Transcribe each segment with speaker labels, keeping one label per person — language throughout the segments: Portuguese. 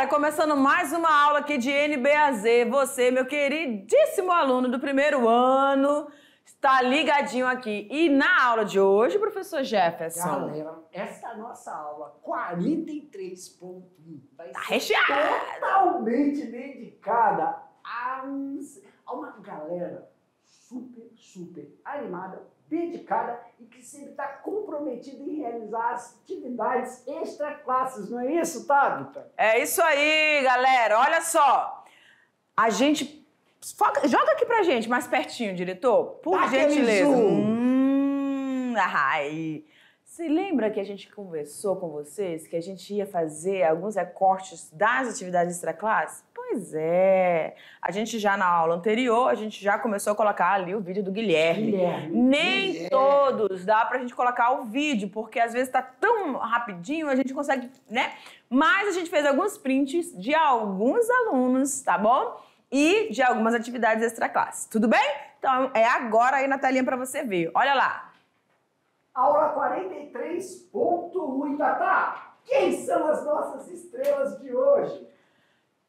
Speaker 1: galera, começando mais uma aula aqui de NBAZ. Você, meu queridíssimo aluno do primeiro ano, está ligadinho aqui. E na aula de hoje, professor Jefferson...
Speaker 2: Galera, essa é a nossa aula 43.1. Vai
Speaker 1: tá
Speaker 2: ser
Speaker 1: recheada,
Speaker 2: totalmente dedicada a uma galera super animada, dedicada e que sempre está comprometida em realizar as atividades extra-classes, não é isso, Tabita?
Speaker 1: É isso aí, galera. Olha só, a gente... Joga aqui pra gente, mais pertinho, diretor, por
Speaker 2: Dá aquele
Speaker 1: gentileza.
Speaker 2: zoom.
Speaker 1: Ai. Você lembra que a gente conversou com vocês que a gente ia fazer alguns recortes das atividades extra-classe? Pois é. A gente já na aula anterior, a gente já começou a colocar ali o vídeo do Guilherme. Nem todos dá pra gente colocar o vídeo, porque às vezes tá tão rapidinho, a gente consegue, né? Mas a gente fez alguns prints de alguns alunos, tá bom? E de algumas atividades extra-classe. Tudo bem? Então é agora aí na telinha pra você ver. Olha lá.
Speaker 2: Aula 43.1, Tatá. Quem são as nossas estrelas de hoje?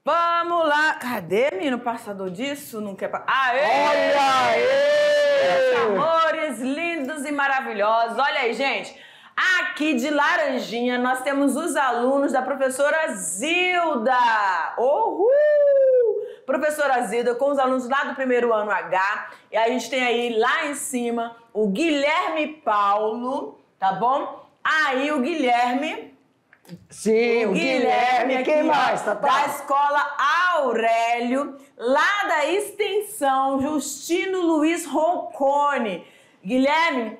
Speaker 1: Vamos lá. Cadê, menino, passador disso? Não quer... Aê!
Speaker 2: Olha aí!
Speaker 1: Meus amores lindos e maravilhosos. Olha aí, gente. Aqui de laranjinha nós temos os alunos da professora Zilda. Uhul! Professora Zilda com os alunos lá do primeiro ano H. E a gente tem aí lá em cima o Guilherme Paulo, tá bom? Aí o Guilherme...
Speaker 2: Sim, o Guilherme. Quem mais, Tatá?
Speaker 1: Da escola Aurélio, lá da extensão Justino Luiz Roncone. Guilherme,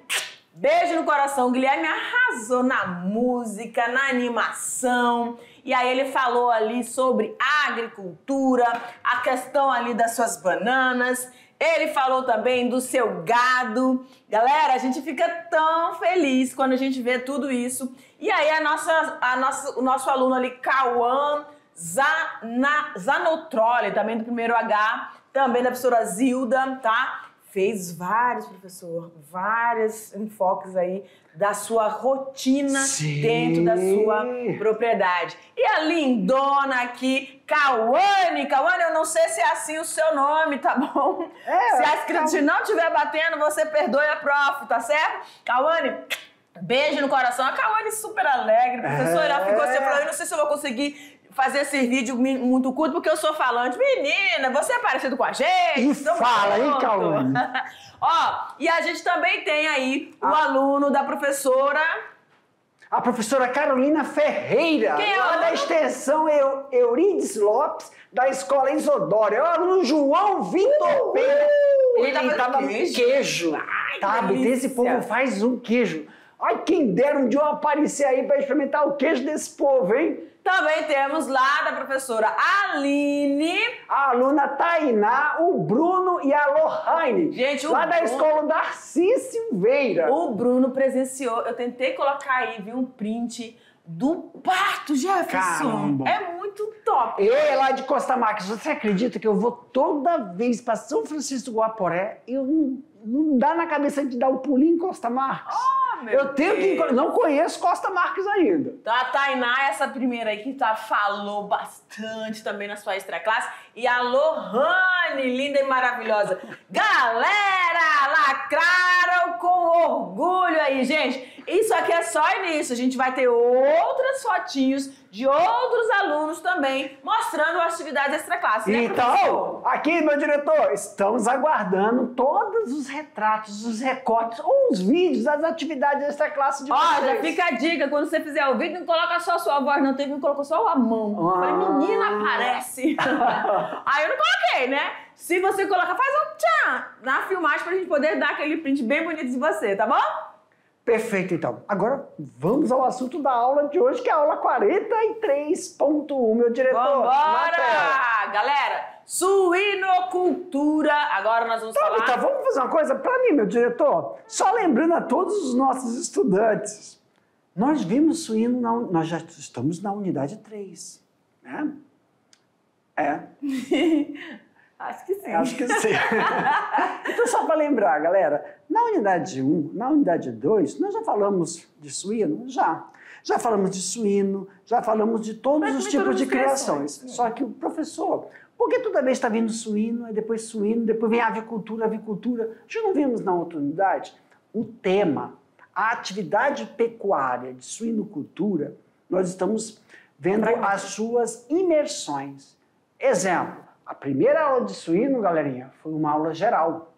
Speaker 1: beijo no coração. O Guilherme arrasou na música, na animação. E aí ele falou ali sobre agricultura, a questão ali das suas bananas. Ele falou também do seu gado. Galera, a gente fica tão feliz quando a gente vê tudo isso. E aí o nosso aluno ali, Cauã Zanotroli, também do primeiro H, também da professora Zilda, tá? Fez vários, professor, vários enfoques aí da sua rotina dentro da sua propriedade. E a lindona aqui, Cauane. Cauane, eu não sei se é assim o seu nome, tá bom? Se a script não estiver batendo, você perdoe a prof, tá certo? Cauane, beijo no coração. A Cauane super alegre, professora, ela ficou assim, falou, eu não sei se eu vou conseguir fazer esse vídeo muito curto, porque eu sou falante. Menina, você é parecido com a gente?
Speaker 2: E fala, hein, Cauane?
Speaker 1: Ó, e a gente também tem aí o aluno da professora...
Speaker 2: A professora Carolina Ferreira,
Speaker 1: quem é
Speaker 2: lá da extensão Eurides Lopes, da escola Isodoro. É o aluno João Vitor Pena. Ele tava no queijo. Sabe, esse povo faz um queijo. Ai, quem dera um dia eu aparecer aí para experimentar o queijo desse povo, hein?
Speaker 1: Também temos lá da professora Aline,
Speaker 2: a aluna Tainá, o Bruno e a Lohane.
Speaker 1: Gente,
Speaker 2: lá da escola Darcy Silveira.
Speaker 1: O Bruno presenciou, eu tentei colocar aí, viu, um print do parto, Jefferson.
Speaker 2: Caramba.
Speaker 1: É muito top.
Speaker 2: Eu lá de Costa Marques, você acredita que eu vou toda vez para São Francisco do Guaporé e não dá na cabeça de dar um pulinho em Costa Marques? Eu tenho que... Não conheço Costa Marques ainda.
Speaker 1: A Tainá, essa primeira aí que falou bastante também na sua extra classe. E a Lohane, linda e maravilhosa. Galera, lacraram com orgulho aí, gente. Isso aqui é só início. A gente vai ter outras fotinhos de outros alunos também, mostrando atividades extra classe. Né,
Speaker 2: então, aqui, meu diretor, estamos aguardando todos os retratos, os recortes ou os vídeos das atividades extra classe de vocês.
Speaker 1: Ó, já fica a dica, quando você fizer o vídeo, não coloca só a sua voz, não. Teve um que colocou só a mão. Eu falei, menina, aparece. Aí eu não coloquei, né? Se você colocar, faz um tchan na filmagem pra gente poder dar aquele print bem bonito de você, tá bom?
Speaker 2: Perfeito, então. Agora vamos ao assunto da aula de hoje, que é a aula 43.1, meu diretor.
Speaker 1: Vambora! Galera, suinocultura. Agora nós vamos falar...
Speaker 2: Tá, vamos fazer uma coisa para mim, meu diretor. Só lembrando a todos os nossos estudantes, nós vimos suíno, nós já estamos na unidade 3, né?
Speaker 1: Acho que sim.
Speaker 2: Acho que sim. Então, só para lembrar, galera, na unidade 1, na unidade 2, nós já falamos de suíno? Já. Já falamos de suíno, já falamos de todos os tipos de criações. Só que o professor, por que toda vez está vindo suíno, depois vem avicultura, avicultura? Já não vimos na outra unidade? O tema, a atividade pecuária de suinocultura, nós estamos vendo as suas imersões. Exemplo, a primeira aula de suíno, galerinha, foi uma aula geral.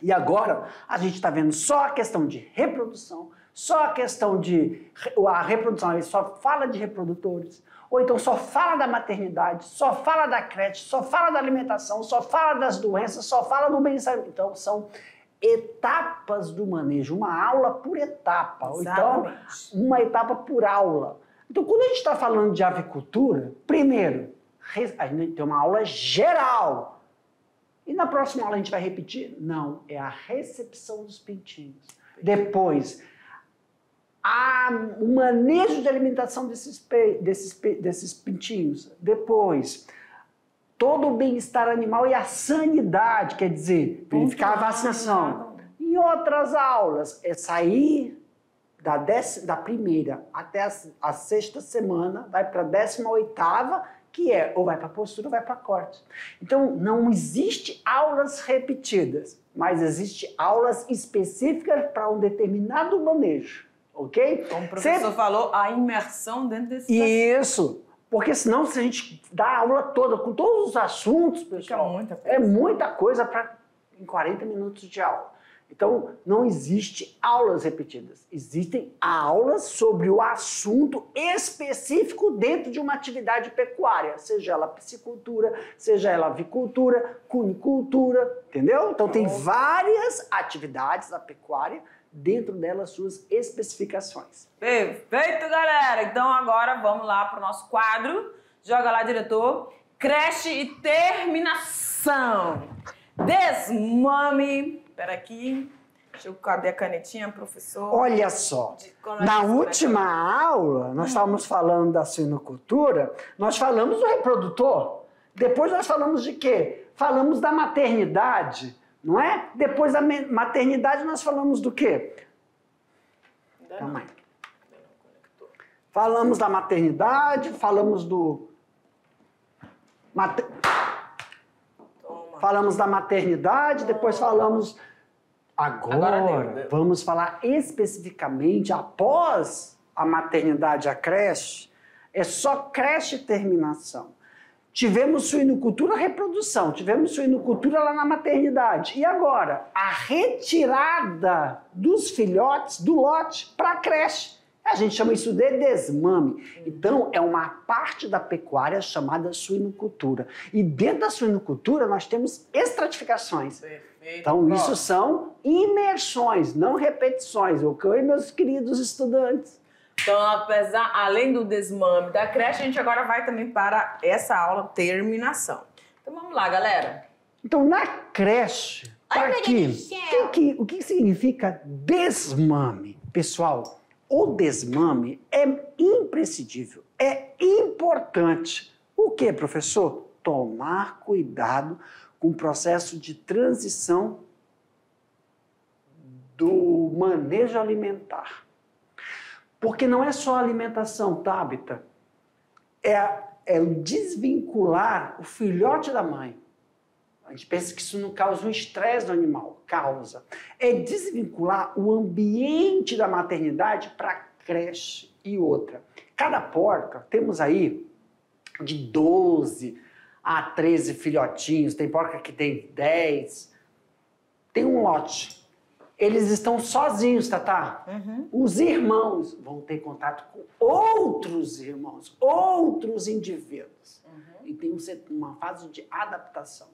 Speaker 2: E agora a gente está vendo só a questão de reprodução, só a questão de... A reprodução, ele só fala de reprodutores, ou então só fala da maternidade, só fala da creche, só fala da alimentação, só fala das doenças, só fala do bem-estar. Então são etapas do manejo, uma aula por etapa, ou então uma etapa por aula. Então quando a gente está falando de avicultura, primeiro, a gente tem uma aula geral. E na próxima aula a gente vai repetir? Não, é a recepção dos pintinhos. Depois, o manejo de alimentação desses pintinhos. Depois, todo o bem-estar animal e a sanidade, quer dizer, verificar a vacinação. Em outras aulas, é sair da primeira até a sexta semana, vai para a 18ª, que é ou vai para postura ou vai para corte. Então, não existe aulas repetidas, mas existe aulas específicas para um determinado manejo, ok?
Speaker 1: Como o professor falou, a imersão dentro desse...
Speaker 2: Isso, porque senão se a gente dá a aula toda com todos os assuntos, pessoal, é muita coisa em 40 minutos de aula. Então, não existe aulas repetidas. Existem aulas sobre o assunto específico dentro de uma atividade pecuária, seja ela piscicultura, seja ela avicultura, cunicultura, entendeu? Então, tem várias atividades da pecuária, dentro delas suas especificações.
Speaker 1: Perfeito, galera! Então, agora vamos lá para o nosso quadro. Joga lá, diretor. Creche e terminação. Desmame... Espera aqui, cadê a canetinha, professor?
Speaker 2: Olha só, na última aula, nós estávamos falando da suinocultura, nós falamos do reprodutor, depois nós falamos de quê? Falamos da maternidade, não é? Depois da maternidade nós falamos do quê? Calma aí. Falamos da maternidade, falamos do... Falamos da maternidade, depois falamos... Agora vamos falar especificamente, após a maternidade, a creche, é só creche e terminação. Tivemos suinocultura, reprodução, tivemos suinocultura lá na maternidade. E agora? A retirada dos filhotes do lote para a creche. A gente chama isso de desmame. Então, é uma parte da pecuária chamada suinocultura. E dentro da suinocultura, nós temos estratificações. Então, isso são imersões, não repetições. Ok, meus queridos estudantes?
Speaker 1: Então, além do desmame da creche, a gente agora vai também para essa aula terminação. Então, vamos lá, galera.
Speaker 2: Então, na creche, tá aqui, o que significa desmame? Pessoal, o desmame é imprescindível, é importante. O que, professor? Tomar cuidado com o processo de transição do manejo alimentar. Porque não é só a alimentação, tá, Tabita? É o desvincular o filhote da mãe. A gente pensa que isso não causa um estresse no animal. Causa. É desvincular o ambiente da maternidade para a creche e outra. Cada porca, temos aí de 12 a 13 filhotinhos. Tem porca que tem 10. Tem um lote. Eles estão sozinhos, Tatá. Os irmãos vão ter contato com outros irmãos, outros indivíduos. E tem uma fase de adaptação.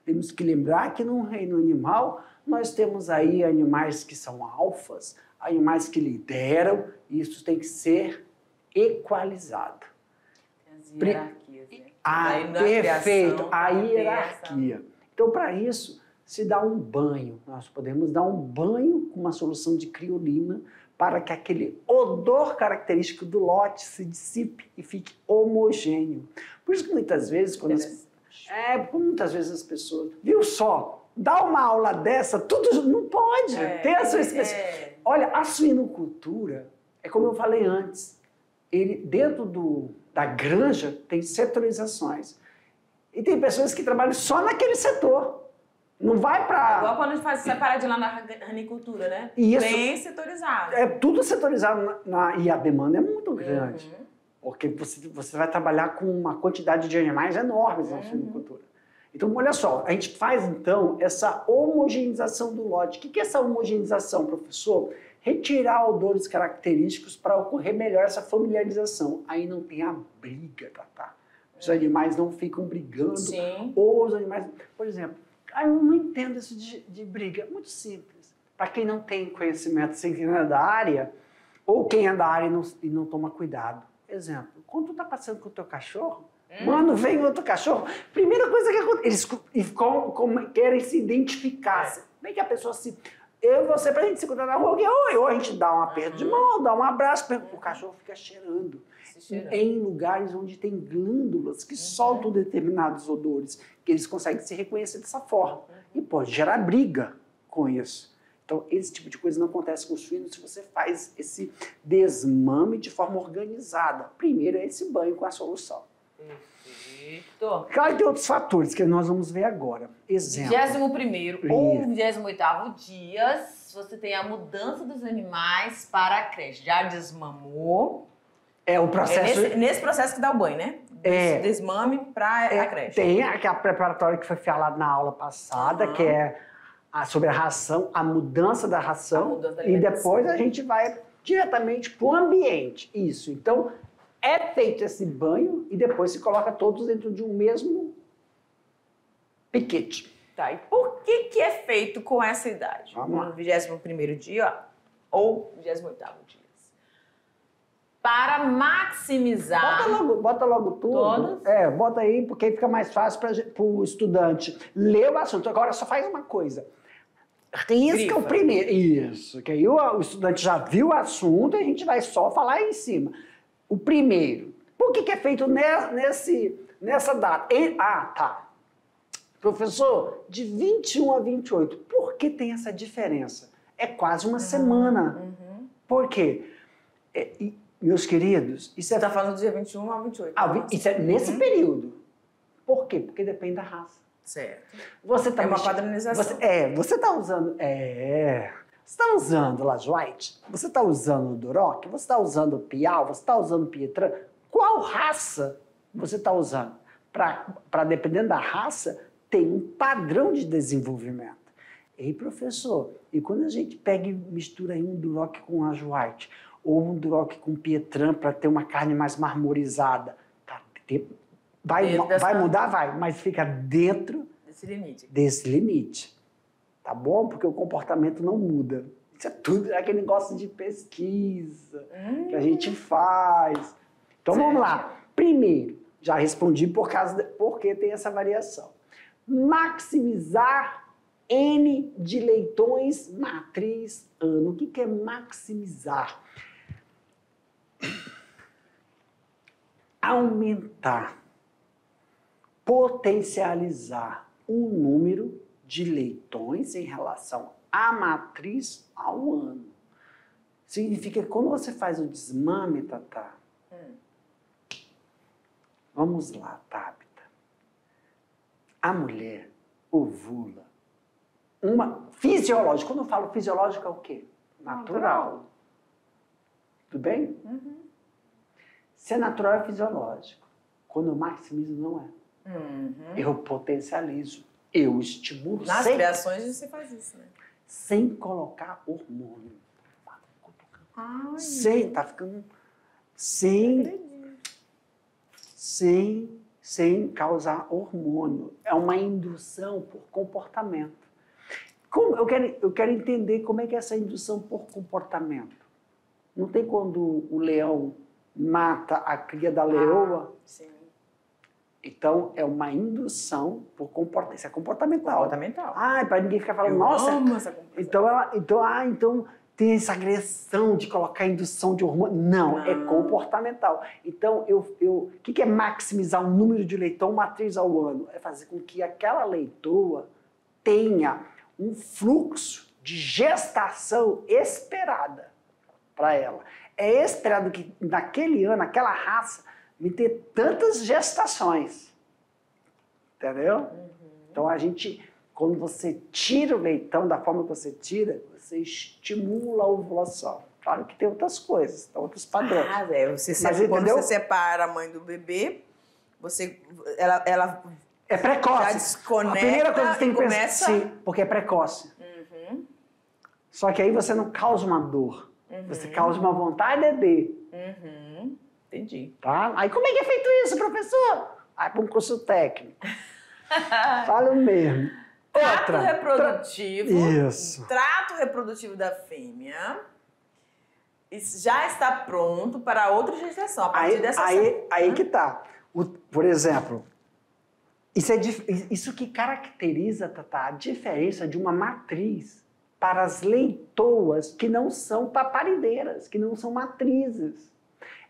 Speaker 2: Temos que lembrar que no reino animal nós temos aí animais que são alfas, animais que lideram, e isso tem que ser equalizado.
Speaker 1: Tem as hierarquias, né?
Speaker 2: Perfeito, a hierarquia. Então, para isso, se dá um banho. Nós podemos dar um banho com uma solução de criolina para que aquele odor característico do lote se dissipe e fique homogêneo. Por isso que muitas vezes, muitas vezes as pessoas... Viu só? Dá uma aula dessa, tudo... Não pode. Tem a sua especificidade. Olha, a suinocultura, é como eu falei antes, dentro da granja tem setorizações. E tem pessoas que trabalham só naquele setor. Não vai para...
Speaker 1: Igual quando a gente faz separadinho lá na ranicultura, né?
Speaker 2: Isso.
Speaker 1: Bem setorizado.
Speaker 2: É tudo setorizado e a demanda é muito grande. Porque você vai trabalhar com uma quantidade de animais enormes na suinocultura. Então, olha só, a gente faz, então, essa homogeneização do lote. O que é essa homogeneização, professor? Retirar odores característicos para ocorrer melhor essa familiarização. Aí não tem a briga, tá? Os animais não ficam brigando.
Speaker 1: Sim.
Speaker 2: Ou os animais... Por exemplo, eu não entendo isso de briga. Muito simples. Para quem não tem conhecimento, sem quem é da área, ou quem é da área e não toma cuidado. Exemplo, quando tu tá passando com o teu cachorro, mano, vem outro cachorro, primeira coisa que acontece, eles querem se identificar. Vem que a pessoa eu e você, pra gente se encontrar na rua, ou a gente dá um aperto de mão, dá um abraço, o cachorro fica cheirando. Em lugares onde tem glândulas que soltam determinados odores, que eles conseguem se reconhecer dessa forma. E pode gerar briga com isso. Então, esse tipo de coisa não acontece com os suínos se você faz esse desmame de forma organizada. Primeiro é esse banho com a solução.
Speaker 1: Perfeito.
Speaker 2: Claro que tem outros fatores que nós vamos ver agora. Exemplo.
Speaker 1: 21º ou 28º dias, você tem a mudança dos animais para a creche. Já desmamou.
Speaker 2: É o processo...
Speaker 1: Nesse processo que dá o banho, né? Desmame para a creche.
Speaker 2: Tem aquela preparatória que foi falada na aula passada, que é sobre a ração, a mudança da ração, e depois a gente vai diretamente para o ambiente. Isso. Então, é feito esse banho e depois se coloca todos dentro de um mesmo piquete.
Speaker 1: Tá, e por que é feito com essa idade? No 21º dia ou 28º dia? Para maximizar...
Speaker 2: Bota logo tudo.
Speaker 1: Todos?
Speaker 2: Bota aí, porque aí fica mais fácil para o estudante ler o assunto. Agora, só faz uma coisa. Risca o primeiro. Isso, que aí o estudante já viu o assunto e a gente vai só falar aí em cima. O primeiro. Por que é feito nessa data? Tá. Professor, de 21 a 28, por que tem essa diferença? É quase uma semana. Por quê? Meus queridos, isso
Speaker 1: Você está falando do dia 21 ao 28.
Speaker 2: Isso é nesse período. Por quê? Porque depende da raça.
Speaker 1: Certo.
Speaker 2: Você tá
Speaker 1: uma padronização.
Speaker 2: Você está usando... Você está usando Lajoite? Você está usando o Duroc? Você está usando o Piau? Você está usando o Pietran? Qual raça você está usando? Para dependendo da raça, tem um padrão de desenvolvimento. Ei, professor, e quando a gente pega e mistura aí um Duroc com Lajoite, ou um Duroc com Pietran para ter uma carne mais marmorizada, vai mudar? Vai, mas fica dentro desse limite. Tá bom? Porque o comportamento não muda. Isso é tudo aquele negócio de pesquisa que a gente faz. Então vamos lá. Primeiro, já respondi porque tem essa variação. Maximizar N de leitões matriz ano. O que é maximizar? Aumentar, potencializar o número de leitões em relação à matriz ao ano. Significa que quando você faz o desmame, Tatá, vamos lá, Tabita. A mulher ovula. Fisiológico. Quando eu falo fisiológico, é o quê? Natural. Tudo bem? Se é natural, é fisiológico. Quando eu maximizo, não é. Eu potencializo. Eu estimulo.
Speaker 1: Nas criações você faz isso, né?
Speaker 2: Sem colocar hormônio. Tá ficando... Sem causar hormônio. É uma indução por comportamento. Eu quero entender como é que é essa indução por comportamento. Não tem quando o leão mata a cria da leoa?
Speaker 1: Sim.
Speaker 2: Então, é uma indução por comportamento. Isso é comportamental. Para ninguém ficar falando, nossa...
Speaker 1: amo essa
Speaker 2: Então tem essa agressão de colocar indução de hormônio. Não, é comportamental. Então, o que é maximizar o número de leitão matriz ao ano? É fazer com que aquela leitoa tenha um fluxo de gestação esperada para ela. é esperado que naquele ano, aquela raça, me ter tantas gestações. Entendeu? Então, quando você tira o leitão da forma que você tira, você estimula a ovulação. Claro que tem outras coisas, outros padrões.
Speaker 1: Quando você separa a mãe do bebê, ela
Speaker 2: é precoce.
Speaker 1: Já desconecta.
Speaker 2: A primeira coisa que você tem que pensar, sim, porque é precoce. Só que aí você não causa uma dor. Você causa uma vontade de.
Speaker 1: Entendi.
Speaker 2: Tá? Aí como é que é feito isso, professor? Aí para um curso técnico. Fala mesmo.
Speaker 1: Trato reprodutivo.
Speaker 2: Isso.
Speaker 1: Trato reprodutivo da fêmea já está pronto para outra gestação. A partir dessa
Speaker 2: aí que tá. Por exemplo, isso que caracteriza, Tatá, a diferença de uma matriz para as leitoas que não são paparideiras, que não são matrizes.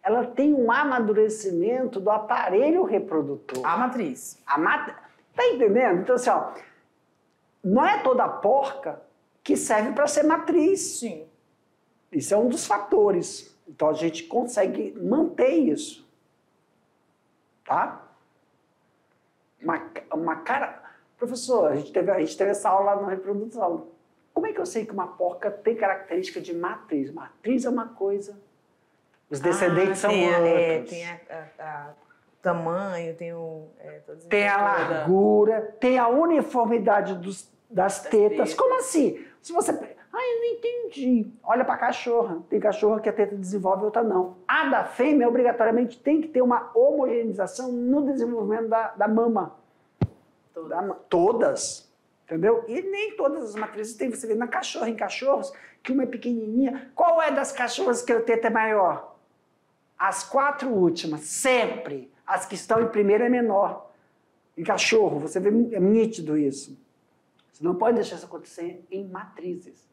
Speaker 2: Ela tem um amadurecimento do aparelho reprodutor.
Speaker 1: A matriz.
Speaker 2: Tá entendendo? Então, assim, ó, não é toda porca que serve para ser matriz.
Speaker 1: Sim.
Speaker 2: Isso é um dos fatores. Então, a gente consegue manter isso. Tá? Professor, a gente teve essa aula lá na reprodução. Como é que eu sei que uma porca tem característica de matriz? Matriz é uma coisa, os descendentes são outros.
Speaker 1: Tem o tamanho,
Speaker 2: tem a largura, tem a uniformidade das tetas. Como assim? Se você... eu não entendi. Olha para a cachorra. Tem cachorra que a teta desenvolve e outra não. A da fêmea, obrigatoriamente, tem que ter uma homogeneização no desenvolvimento da mama. Todas. Entendeu? E nem todas as matrizes tem. Você vê em cachorros, que uma é pequenininha. Qual é das cachorras que a teta é maior? As 4 últimas, sempre. As que estão em primeira é menor. Em cachorro, você vê, é nítido isso. Você não pode deixar isso acontecer em matrizes.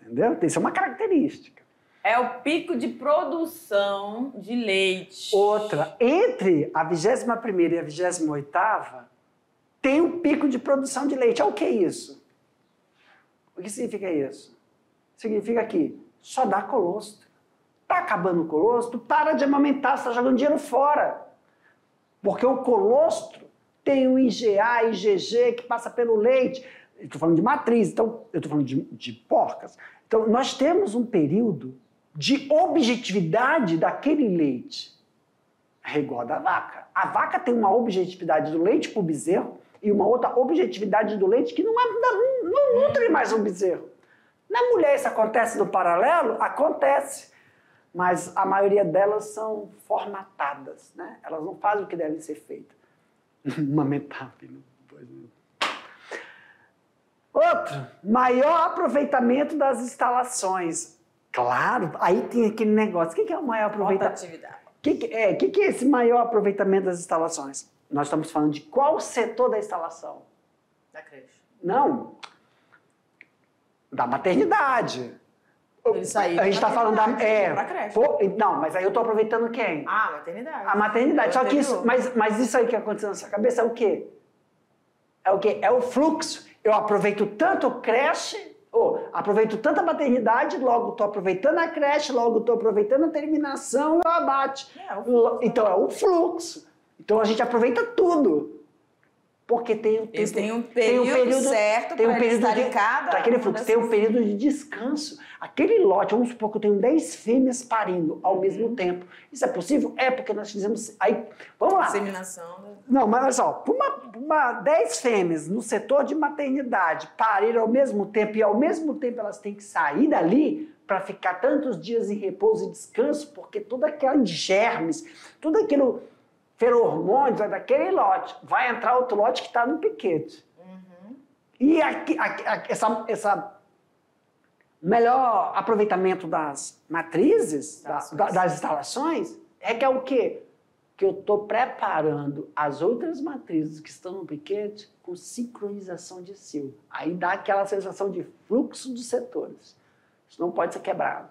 Speaker 2: Entendeu? Isso é uma característica.
Speaker 1: É o pico de produção de leite.
Speaker 2: Outra, entre a 21ª e a 28ª, tem um pico de produção de leite. O que é isso? O que significa isso? Significa que só dá colostro. Está acabando o colostro, para de amamentar, você está jogando dinheiro fora. Porque o colostro tem o IgA, IgG que passa pelo leite. Eu estou falando de matriz, então eu estou falando de porcas. Então, nós temos um período de objetividade daquele leite. É igual da vaca. A vaca tem uma objetividade do leite para o bezerro e uma outra objetividade do leite que não nutre mais o bezerro. Na mulher isso acontece no paralelo? Acontece. Mas a maioria delas são formatadas, né? Elas não fazem o que devem ser feito. Amamentar, filho. Outro, maior aproveitamento das instalações. Claro, aí tem aquele negócio. O que é o maior aproveitamento? O que é esse maior aproveitamento das instalações? Nós estamos falando de qual setor da instalação?
Speaker 1: Da creche.
Speaker 2: Não. Da maternidade.
Speaker 1: A gente
Speaker 2: está falando da...
Speaker 1: creche.
Speaker 2: Não, mas aí eu estou aproveitando quem?
Speaker 1: A maternidade.
Speaker 2: A maternidade. Só que isso... Mas isso aí que aconteceu na sua cabeça é o quê? É o quê? É o fluxo. Eu aproveito tanto creche, aproveito tanto a maternidade, logo estou aproveitando a creche, logo estou aproveitando a terminação e o abate. Então é o fluxo. Então a gente aproveita tudo. Porque tem
Speaker 1: um período certo para eles estarem cada...
Speaker 2: Aquele fluxo, tem um período de descanso. Aquele lote, vamos supor que eu tenho 10 fêmeas parindo ao mesmo tempo. Isso é possível? É, porque nós fizemos... Aí, vamos lá.
Speaker 1: Inseminação.
Speaker 2: Não, mas olha só, 10 fêmeas no setor de maternidade parirem ao mesmo tempo e ao mesmo tempo elas têm que sair dali para ficar tantos dias em repouso e descanso, porque todo aquele germes, tudo aquilo... feromônios daquele lote. Vai entrar outro lote que está no piquete. E essa melhor aproveitamento das matrizes, das instalações, é que é o quê? Que eu estou preparando as outras matrizes que estão no piquete com sincronização de cio. Aí dá aquela sensação de fluxo dos setores. Isso não pode ser quebrado.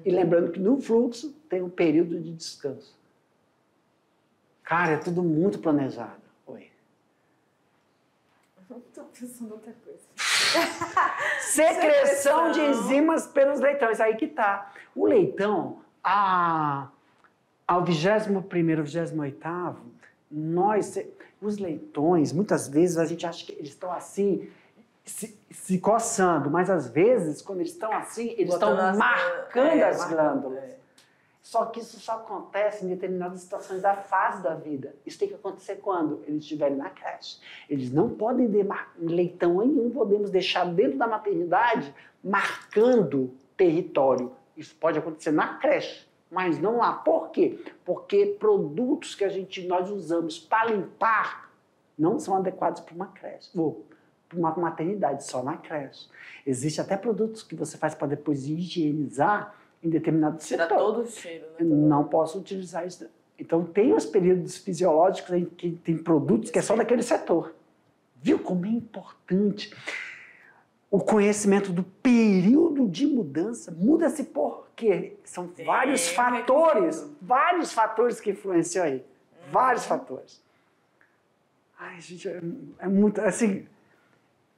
Speaker 2: E lembrando que no fluxo tem um período de descanso. Cara, é tudo muito planejado. Oi.
Speaker 1: Estou pensando em outra coisa.
Speaker 2: Secreção de enzimas pelos leitões. Aí que tá. O leitão, ao 21º, 28º, os leitões, muitas vezes a gente acha que eles estão assim, se coçando, mas às vezes, quando eles estão assim, eles estão marcando as glândulas. Só que isso só acontece em determinadas situações da fase da vida. Isso tem que acontecer quando eles estiverem na creche. Eles não podem ter leitão nenhum, podemos deixar dentro da maternidade marcando território. Isso pode acontecer na creche, mas não lá. Por quê? Porque produtos que nós usamos para limpar não são adequados para uma creche, ou para uma maternidade, só na creche. Existem até produtos que você faz para depois higienizar em determinado setor.
Speaker 1: Tira todo o cheiro, né?
Speaker 2: Não posso utilizar isso. Então, tem os períodos fisiológicos em que tem produtos que é só daquele setor. Viu como é importante o conhecimento do período de mudança? Muda-se por quê? São vários fatores que influenciam aí. Vários fatores. Ai, gente, é muito... Assim,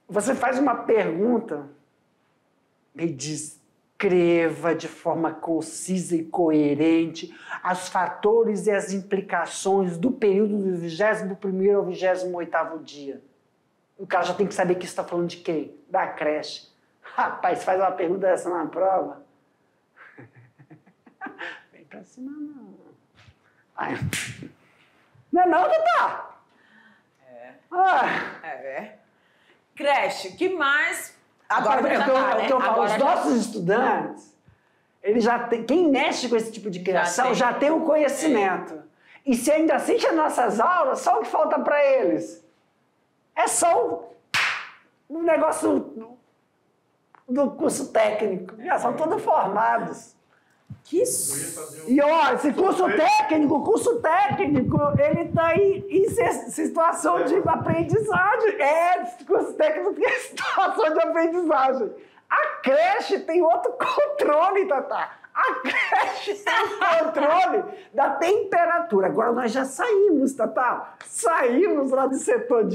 Speaker 2: você faz uma pergunta e diz... Escreva de forma concisa e coerente os fatores e as implicações do período do 21º ao 28º dia. O cara já tem que saber que você está falando de quem? Da creche. Rapaz, faz uma pergunta dessa na prova. Vem pra cima, não. Ai. Não é não, Tatá?
Speaker 1: Creche, que mais... Agora
Speaker 2: os nossos estudantes, eles já têm, quem mexe com esse tipo de criação já tem o conhecimento. E se ainda assiste as nossas aulas, só o que falta para eles é só o negócio do curso técnico. Já são todos formados. E ó, esse curso técnico, ele está em situação de aprendizagem. Esse curso técnico tem situação de aprendizagem. A creche tem outro controle, Tatá. A creche tem o controle da temperatura. Agora nós já saímos, Tatá. Saímos lá do setor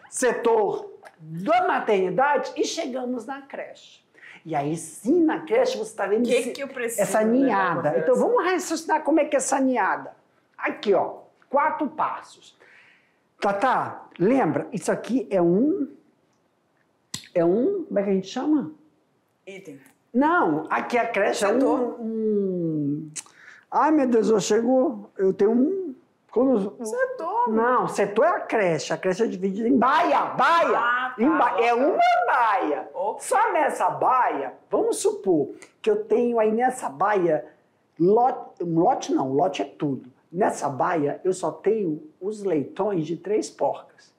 Speaker 2: setor da maternidade e chegamos na creche. E aí, sim, na creche, você está vendo essa ninhada. Então, vamos raciocinar como é que é essa ninhada. Aqui, ó, 4 passos. Tatá, lembra? Isso aqui é um... Como é que a gente chama?
Speaker 1: Item.
Speaker 2: Não, aqui a creche é Ai, meu Deus, eu tenho um...
Speaker 1: Setor.
Speaker 2: Não, setor é a creche. A creche é dividida em baia. É uma baia.
Speaker 1: Okay.
Speaker 2: Só nessa baia, vamos supor que eu tenho aí nessa baia, lote é tudo. Nessa baia, eu só tenho os leitões de 3 porcas.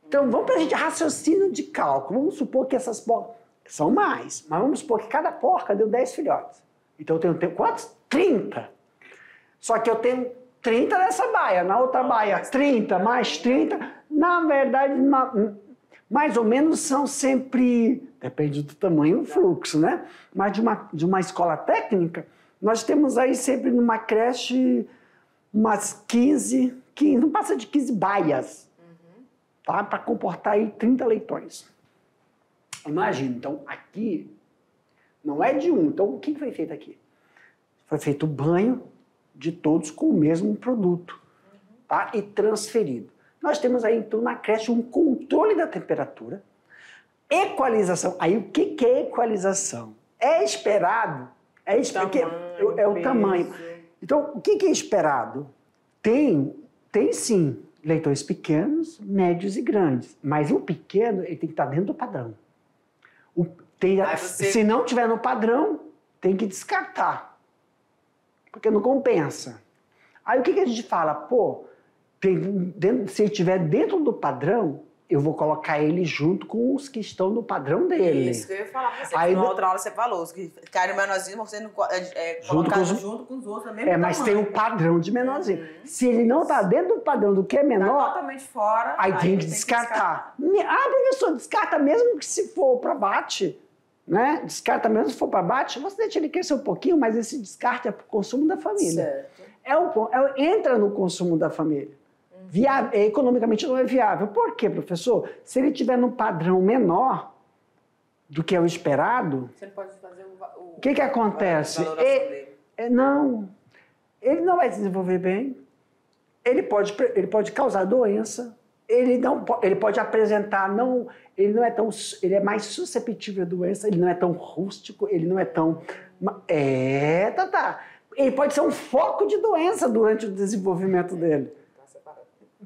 Speaker 2: Então, vamos para a gente raciocínio de cálculo. Vamos supor que essas porcas são mais, mas vamos supor que cada porca deu 10 filhotes. Então, eu tenho quantos? 30. Só que eu tenho 30 nessa baia, na outra baia 30, mais 30. Na verdade, mais ou menos são sempre, depende do tamanho do fluxo, né? Mas de uma escola técnica, nós temos aí sempre numa creche umas 15, não passa de 15 baias, tá? Para comportar aí 30 leitões. Imagina, então aqui não é de um. Então o que foi feito aqui? Foi feito o banho de todos com o mesmo produto, tá? E transferido. Nós temos aí, então, na creche um controle da temperatura, equalização. Aí, o que é equalização? É esperado, é o tamanho. Então, o que é esperado? Tem sim, leitões pequenos, médios e grandes, mas o pequeno, ele tem que estar dentro do padrão. Se não tiver no padrão, tem que descartar. Porque não compensa. Aí o que a gente fala? Pô, se ele estiver dentro do padrão, eu vou colocar ele junto com os que estão no padrão dele.
Speaker 1: Isso que eu ia falar pra você. Aí, na outra aula você falou, os que ficarem menorzinhos vão sendo colocados junto com os outros, mesmo tamanho.
Speaker 2: Mas tem um padrão de menorzinho. Se ele não está dentro do padrão do que é menor...
Speaker 1: Tá totalmente fora.
Speaker 2: Aí tem que descartar. Professor, descarta mesmo que se for para bate... Né? Descarta mesmo se for para bate, você deixa ele crescer um pouquinho, mas esse descarte é para o consumo da família.
Speaker 1: Certo.
Speaker 2: Entra no consumo da família. Economicamente não é viável. Por quê, professor? Se ele estiver num padrão menor do que é o esperado...
Speaker 1: Você não pode fazer o
Speaker 2: que acontece? Não, ele não vai desenvolver bem, ele pode causar doença, ele pode apresentar, ele é mais susceptível à doença, ele não é tão rústico, ele não é tão... Ele pode ser um foco de doença durante o desenvolvimento dele.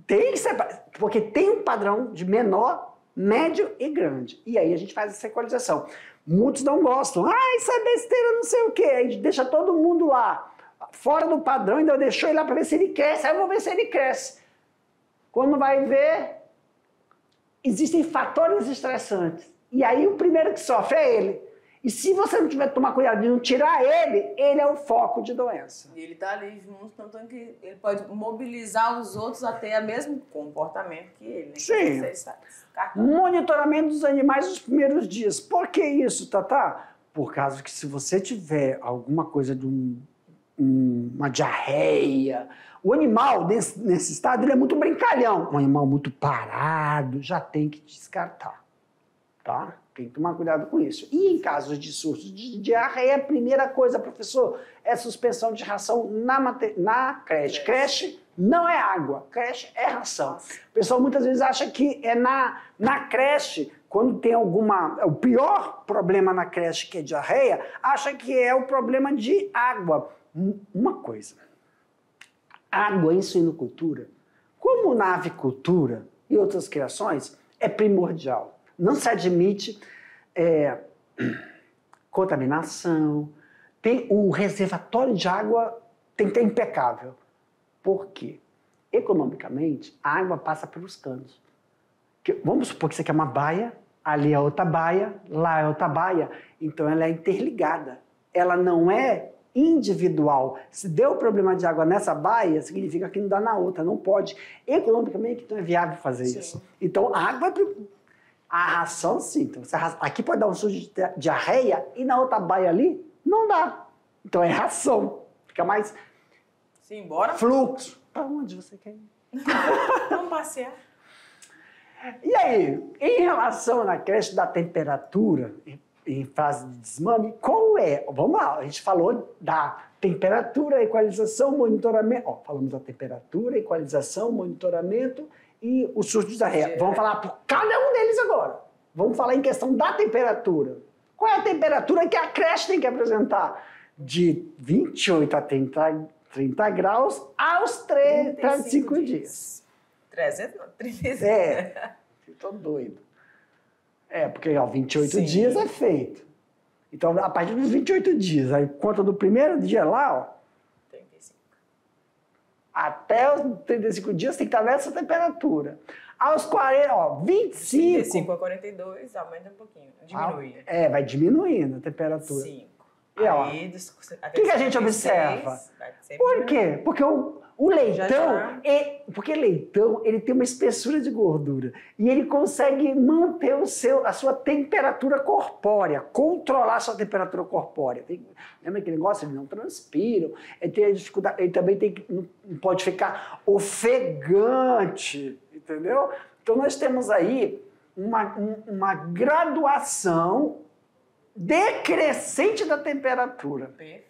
Speaker 2: Tem que separar, porque tem um padrão de menor, médio e grande. E aí a gente faz essa equalização. Muitos não gostam. Isso é besteira, não sei o quê. Aí deixa todo mundo lá, fora do padrão, ainda deixou ele lá para ver se ele cresce. Aí eu vou ver se ele cresce. Quando vai ver, existem fatores estressantes. E aí o primeiro que sofre é ele. E se você não tiver que tomar cuidado de não tirar ele, ele é o foco de doença.
Speaker 1: E ele está ali junto, tanto que ele pode mobilizar os outros a ter o mesmo comportamento que ele. Né?
Speaker 2: Sim. Monitoramento dos animais nos primeiros dias. Por que isso, Tatá? Por causa que se você tiver alguma coisa de uma diarreia, o animal nesse estado ele é muito brincalhão. Um animal muito parado, já tem que descartar. Tá? Tem que tomar cuidado com isso. E em casos de surtos de diarreia, a primeira coisa, professor, é suspensão de ração na creche. Creche não é água, creche é ração. O pessoal muitas vezes acha que é na creche, quando tem o pior problema na creche, que é diarreia, acha que é o problema de água. Uma coisa, água em suinocultura, como na avicultura e outras criações, é primordial. Não se admite contaminação. O reservatório de água tem que ter impecável. Por quê? Economicamente, a água passa pelos canos. Vamos supor que isso aqui é uma baia, ali é outra baia, lá é outra baia. Então ela é interligada. Ela não é individual. Se deu problema de água nessa baia, significa que não dá na outra. Não pode. Economicamente não é viável fazer isso. Então a água é... A ração, sim. Então, aqui pode dar um surto de diarreia e na outra baia ali, não dá. Então, é ração. Fica mais...
Speaker 1: Sim, bora.
Speaker 2: Fluxo. Para onde você quer ir?
Speaker 1: Vamos passear.
Speaker 2: E aí, em relação na creche da temperatura, em fase de desmame, qual é? Vamos lá, a gente falou da temperatura, equalização, monitoramento. Falamos da temperatura, equalização, monitoramento e o surto de diarreia. Vamos falar por cada um deles agora. Vamos falar em questão da temperatura. Qual é a temperatura que a creche tem que apresentar? De 28 a 30 graus aos 35 dias.
Speaker 1: 335.
Speaker 2: Estou doido. Porque 28 dias é feito. Então, a partir dos 28 dias, aí conta do primeiro dia lá,
Speaker 1: 35.
Speaker 2: Até os 35 dias tem que estar nessa temperatura. Aos 40, 25...
Speaker 1: 35 a 42, aumenta um pouquinho, diminui.
Speaker 2: Vai diminuindo a temperatura.
Speaker 1: 5.
Speaker 2: E, o que a gente observa? Por quê? Porque o leitão, porque leitão, ele tem uma espessura de gordura e ele consegue manter a sua temperatura corpórea, controlar a sua temperatura corpórea. Lembra aquele negócio? Eles não transpiram, ele tem a dificuldade, ele também não pode ficar ofegante, entendeu? Então nós temos aí uma graduação decrescente da temperatura.
Speaker 1: Perfeito.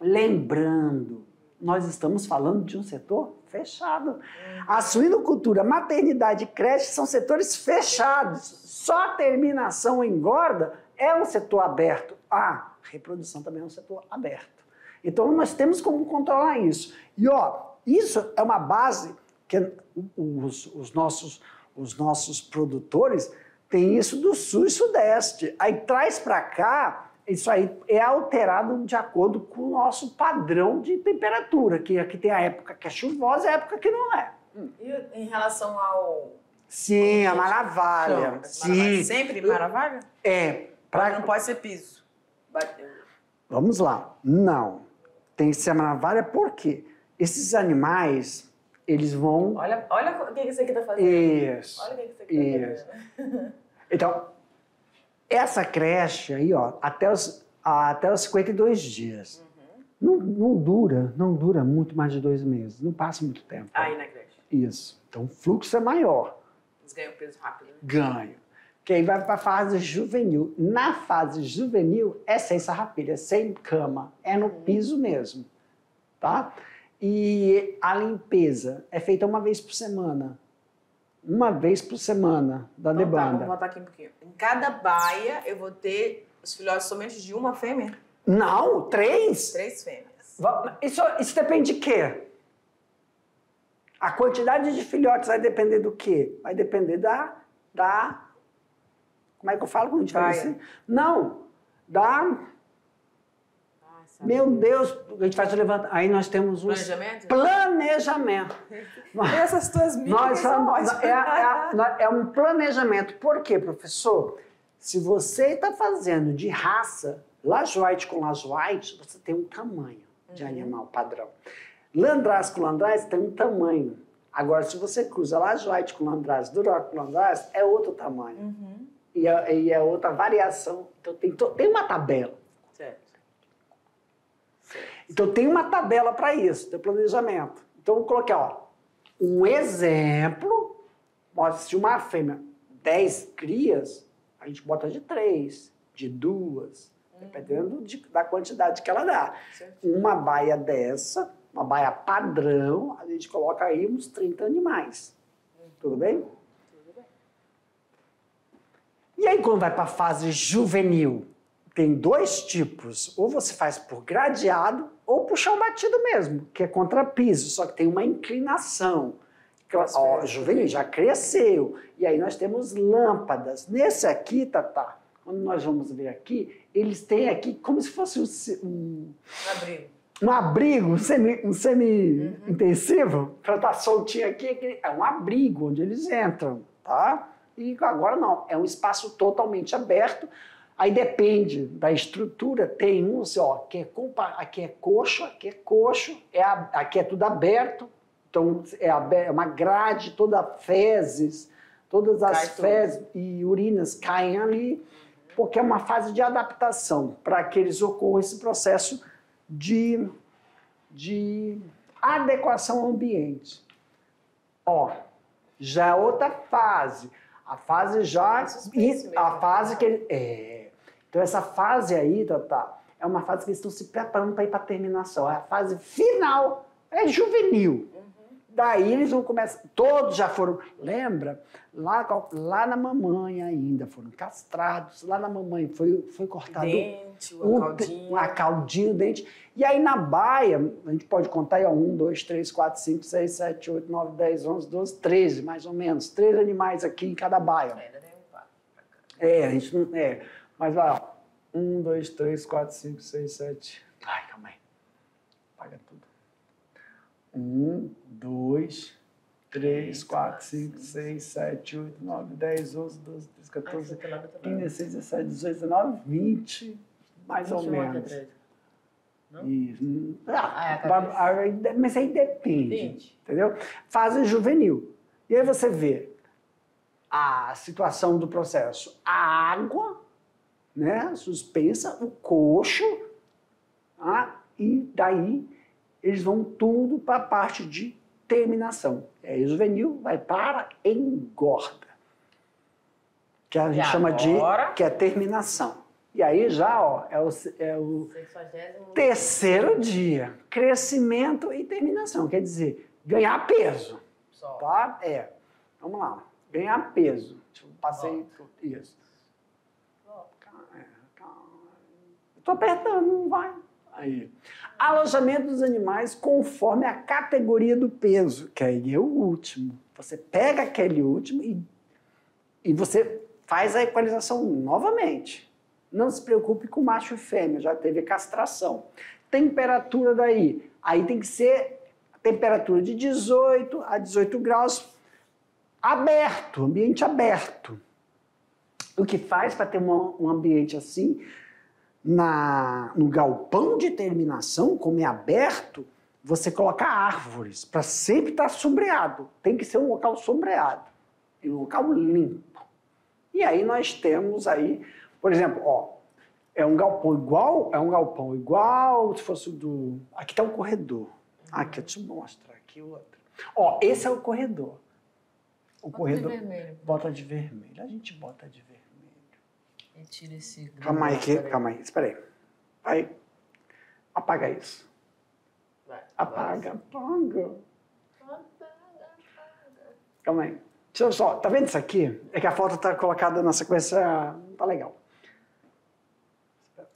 Speaker 2: Lembrando, nós estamos falando de um setor fechado. A suinocultura, maternidade e creche são setores fechados. Só a terminação engorda é um setor aberto. A reprodução também é um setor aberto. Então nós temos como controlar isso. E isso é uma base que os nossos produtores têm isso do sul e sudeste. Aí traz para cá, isso aí é alterado de acordo com o nosso padrão de temperatura, que aqui tem a época que é chuvosa e a época que não é.
Speaker 1: E em relação ao...
Speaker 2: Sim, a maravalha. Sim.
Speaker 1: Sempre maravalha? Não pode ser piso.
Speaker 2: Vamos lá. Não. Tem que ser a maravalha porque esses animais, eles vão...
Speaker 1: Olha o que isso aqui está fazendo.
Speaker 2: Isso.
Speaker 1: Olha o que isso aqui está fazendo.
Speaker 2: Então, essa creche aí, até os 52 dias. Não dura muito mais de 2 meses. Não passa muito tempo.
Speaker 1: Aí na creche.
Speaker 2: Isso. Então, o fluxo é maior.
Speaker 1: Eles ganham peso rápido, né?
Speaker 2: Ganho. Que aí vai para a fase juvenil. Na fase juvenil, é sem sarrapilha, é sem cama, é no piso mesmo, tá? E a limpeza é feita uma vez por semana. Uma vez por semana da
Speaker 1: Então,
Speaker 2: debanda.
Speaker 1: Tá, vamos botar aqui um pouquinho. Em cada baia, eu vou ter os filhotes somente de uma fêmea?
Speaker 2: Não, 3.
Speaker 1: 3 fêmeas.
Speaker 2: Isso depende de quê? A quantidade de filhotes vai depender do quê? Vai depender da como é que eu falo quando a gente faz assim? Não, meu Deus, a gente faz o levantamento. Aí nós temos um planejamento.
Speaker 1: Essas tuas
Speaker 2: mídias são ótimas. É um planejamento. Por quê, professor? Se você está fazendo de raça Lage White com Lage White, você tem um tamanho de animal padrão. Landrace com Landrace tem um tamanho. Agora, se você cruza Lage White com Landrace, Duroc com Landrace, é outro tamanho. E é outra variação. Então, tem uma tabela.
Speaker 1: Certo.
Speaker 2: Então, tem uma tabela para isso, tem planejamento. Então, eu coloquei, ó, um exemplo. Se uma fêmea 10 crias, a gente bota de 3, de 2, dependendo da quantidade que ela dá.
Speaker 1: Certo.
Speaker 2: Uma baia dessa, uma baia padrão, a gente coloca aí uns 30 animais. Tudo bem?
Speaker 1: Tudo bem.
Speaker 2: E aí, quando vai para a fase juvenil, tem 2 tipos. Ou você faz por gradeado, ou por chão batido mesmo, que é contrapiso, só que tem uma inclinação. Ó, juvenil já cresceu. E aí nós temos lâmpadas. Nesse aqui, Tatá, quando nós vamos ver aqui, eles têm aqui como se fosse um
Speaker 1: abrigo.
Speaker 2: Um abrigo, um semi-intensivo, para estar soltinho aqui. É um abrigo onde eles entram, tá? E agora não, é um espaço totalmente aberto. Aí depende da estrutura, tem uns, ó, aqui é coxo, aqui é tudo aberto, então é uma grade, todas as fezes e urinas caem ali, porque é uma fase de adaptação para que eles ocorram esse processo de adequação ao ambiente. Ó, já é outra fase. A fase já... a fase que ele... Então, essa fase aí, Tatá, é uma fase que eles estão se preparando para ir para a terminação. É a fase final, é juvenil. Daí eles vão começar... Todos já foram... Lembra? Lá na mamãe ainda foram castrados. Lá na mamãe foi cortado...
Speaker 1: Dente,
Speaker 2: uma caldinha, dente. E aí na baia, a gente pode contar aí, ó, 1, 2, 3, 4, 5, 6, 7, 8, 9, 10, 11, 12, 13, mais ou menos. 13 animais aqui em cada baia. A gente não... Mas vai, ó. 1, 2, 3, 4, 5, 6, 7... Ai, calma aí. Apaga tudo. 1, 2, 3, 4, 5, 6, 7, 8, 9, 10, 11, 12, 13, 14, 15, 16, 17, 18, 19, 20, mais ou menos. Mas aí depende, entendeu? Fase juvenil. E aí você vê a situação do processo. A água, né, suspensa, o coxo, e daí eles vão tudo para a parte de terminação. E aí o juvenil vai para engorda, que a gente chama de que é terminação. E aí já, ó, é o terceiro dia, crescimento e terminação, quer dizer, ganhar peso. Tá? Vamos lá, ganhar peso. Deixa eu passar isso. Estou apertando, não vai. Aí. Alojamento dos animais conforme a categoria do peso, que aí é o último. Você pega aquele último e você faz a equalização novamente. Não se preocupe com macho e fêmea, já teve castração. Temperatura daí. Aí tem que ser a temperatura de 18 a 18 graus aberto, ambiente aberto. O que faz para ter um ambiente assim... No galpão de terminação, como é aberto, você coloca árvores para sempre estar sombreado. Tem que ser um local sombreado e um local limpo. E aí nós temos aí, por exemplo, ó, é um galpão igual se fosse do... Aqui está um corredor. Aqui, deixa eu mostrar aqui o outro. Ó, esse é o corredor. O
Speaker 3: Bota
Speaker 2: corredor.
Speaker 3: de vermelho.
Speaker 2: Bota de vermelho. A gente bota de vermelho.
Speaker 3: E tira esse...
Speaker 2: Calma aí, espera aí. Vai. Apaga isso.
Speaker 3: Vai.
Speaker 2: Apaga. Calma aí. Deixa eu só, tá vendo isso aqui? É que a foto tá colocada na sequência, não tá legal.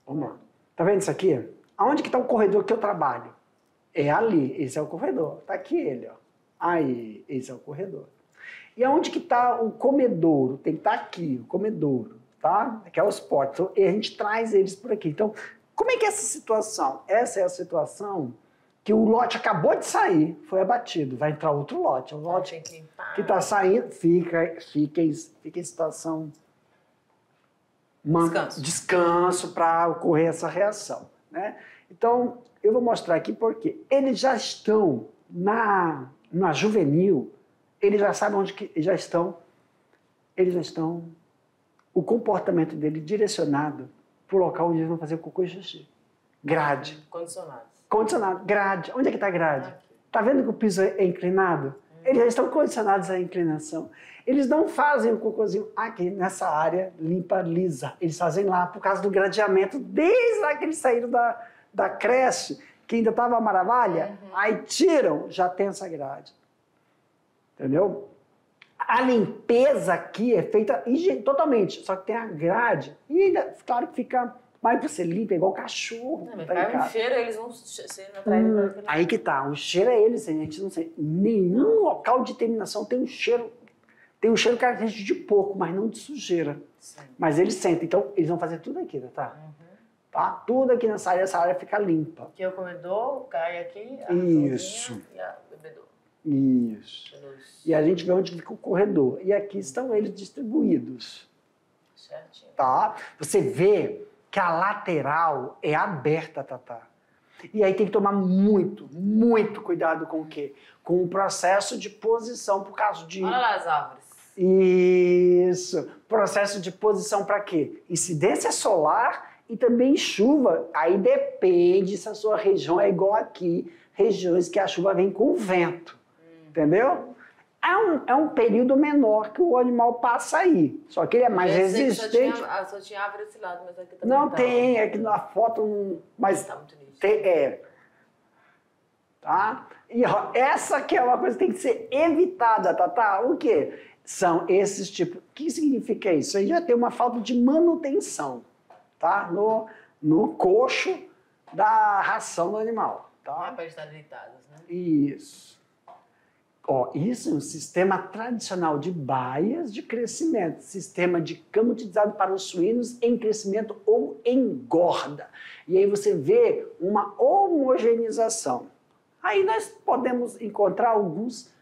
Speaker 2: Vamos lá. Tá vendo isso aqui? Aonde que tá o corredor que eu trabalho? É ali, esse é o corredor. Tá aqui ele, ó. Aí, esse é o corredor. E aonde que tá o comedouro? Tem que estar aqui, o comedouro, tá? Que é os potes. Então, e a gente traz eles por aqui. Então, como é que é essa situação? Essa é a situação que o lote acabou de sair, foi abatido, vai entrar outro lote. O lote que está saindo fica em situação descanso para ocorrer essa reação, né? Então, eu vou mostrar aqui porque eles já estão na juvenil, eles já sabem onde que já estão, o comportamento dele direcionado para o local onde eles vão fazer cocô e xixi. Grade. Condicionado, grade. Onde é que está a grade? Aqui. Tá vendo que o piso é inclinado? Eles já estão condicionados à inclinação. Eles não fazem o cocôzinho aqui nessa área limpa, lisa. Eles fazem lá por causa do gradeamento, desde lá que eles saíram da creche, que ainda estava a maravilha, aí tiram, já tem essa grade. Entendeu? A limpeza aqui é feita totalmente, só que tem a grade. E ainda, claro que fica... Mas pra ser limpo é igual cachorro.
Speaker 3: Não, mas cai um cheiro, eles vão ser atraídos.
Speaker 2: Aí que tá, o cheiro é eles, a gente não sente. Nenhum local de terminação tem um cheiro característico de porco, mas não de sujeira. Sim. Mas eles sentem, então eles vão fazer tudo aqui, tá? Tá? Tudo aqui essa área fica limpa.
Speaker 3: Aqui é o comedor, cai aqui, a
Speaker 2: isso.
Speaker 3: E a bebedor.
Speaker 2: Isso. E a gente vê onde fica o corredor. E aqui estão eles distribuídos.
Speaker 3: Certinho.
Speaker 2: Tá? Você vê que a lateral é aberta, Tatá. E aí tem que tomar muito, muito cuidado com o quê? Com o processo de posição, por causa de...
Speaker 3: Olha lá as árvores.
Speaker 2: Isso. Processo de posição para quê? Incidência solar e também chuva. Aí depende se a sua região é igual aqui, regiões que a chuva vem com vento. Entendeu? É um período menor que o animal passa aí. Só que ele é mais resistente.
Speaker 3: Só tinha árvore desse lado, mas aqui também
Speaker 2: não tem, é que na foto não... Mas
Speaker 3: tá muito nítido.
Speaker 2: Tá? E ó, essa que é uma coisa que tem que ser evitada, tá? O quê? São esses tipos... O que significa isso? Aí já tem uma falta de manutenção, tá? No coxo da ração do animal, tá?
Speaker 3: Não é para estar deitados, né?
Speaker 2: Isso. Ó, isso é um sistema tradicional de baias de crescimento, sistema de cama utilizado para os suínos em crescimento ou engorda. E aí você vê uma homogeneização. Aí nós podemos encontrar alguns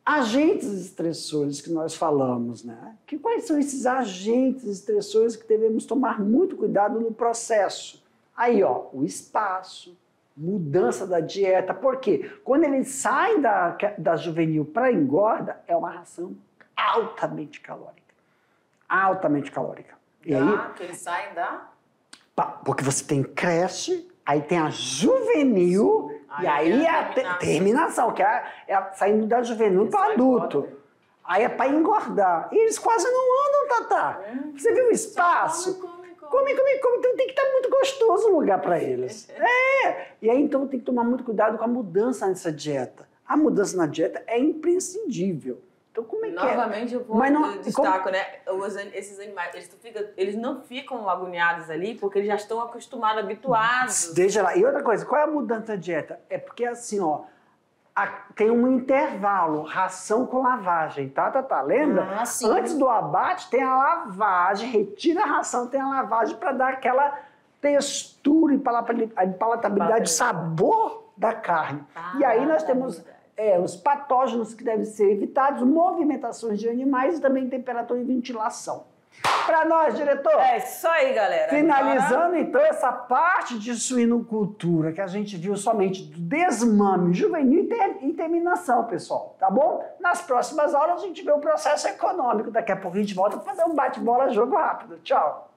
Speaker 2: agentes estressores que nós falamos, né? Quais são esses agentes estressores que devemos tomar muito cuidado no processo? Aí, ó, o espaço, mudança da dieta. Por quê? Quando eles saem da juvenil para engorda, é uma ração altamente calórica. Altamente calórica. E aí,
Speaker 3: que eles saem da...
Speaker 2: Porque você tem creche, aí tem a juvenil, e aí é a terminação, que é saindo da juvenil para adulto. Aí é para engordar. E eles quase não andam, Tatá. Você viu o espaço? Come. Então tem que estar muito gostoso o lugar para eles. E aí então tem que tomar muito cuidado com a mudança nessa dieta. A mudança na dieta é imprescindível. Então como é que
Speaker 3: Novamente eu destaco, né? Esses animais, eles não ficam agoniados ali porque eles já estão acostumados, habituados.
Speaker 2: Deixa lá. E outra coisa, qual é a mudança na dieta? É porque assim, ó, tem um intervalo, ração com lavagem, tá? Lembra?
Speaker 3: Sim.
Speaker 2: Antes do abate tem a lavagem, retira a ração, tem a lavagem para dar aquela textura e palatabilidade, sabor da carne. E aí nós temos os patógenos que devem ser evitados, movimentações de animais e também temperatura e ventilação. Para nós, diretor.
Speaker 1: É isso aí, galera.
Speaker 2: Finalizando, então, essa parte de suinocultura que a gente viu somente do desmame juvenil e terminação, pessoal, tá bom? Nas próximas aulas a gente vê o processo econômico. Daqui a pouco a gente volta para fazer um bate-bola, jogo rápido. Tchau.